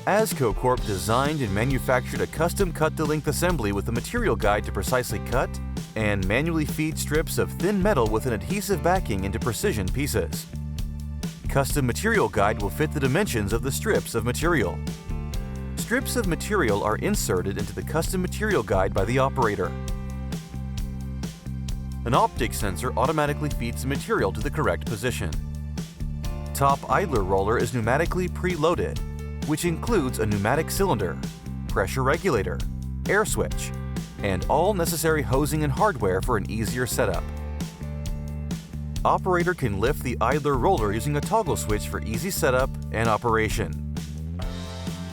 AZCO Corp designed and manufactured a custom cut-to-length assembly with a material guide to precisely cut and manually feed strips of thin metal with an adhesive backing into precision pieces. Custom material guide will fit the dimensions of the strips of material. Strips of material are inserted into the custom material guide by the operator. An optic sensor automatically feeds the material to the correct position. Top idler roller is pneumatically preloaded, which includes a pneumatic cylinder, pressure regulator, air switch, and all necessary hosing and hardware for an easier setup. Operator can lift the idler roller using a toggle switch for easy setup and operation.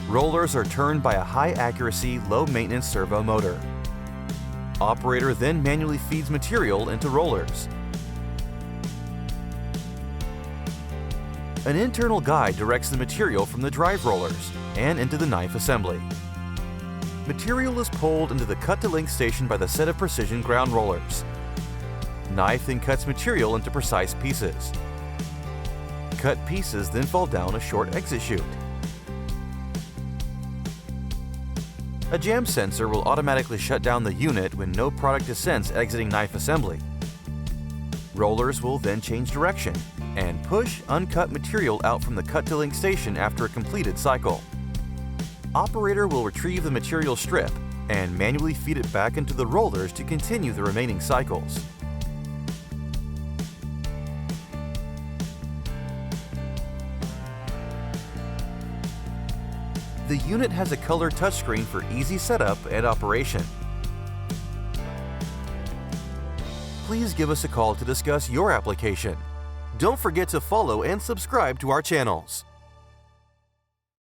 Rollers are turned by a high-accuracy, low-maintenance servo motor. Operator then manually feeds material into rollers. An internal guide directs the material from the drive rollers and into the knife assembly. Material is pulled into the cut-to-length station by the set of precision ground rollers. Knife then cuts material into precise pieces. Cut pieces then fall down a short exit chute. A jam sensor will automatically shut down the unit when no product is sensed exiting knife assembly. Rollers will then change direction and push uncut material out from the cut-to-length station after a completed cycle. Operator will retrieve the material strip and manually feed it back into the rollers to continue the remaining cycles. The unit has a color touchscreen for easy setup and operation. Please give us a call to discuss your application. Don't forget to follow and subscribe to our channels.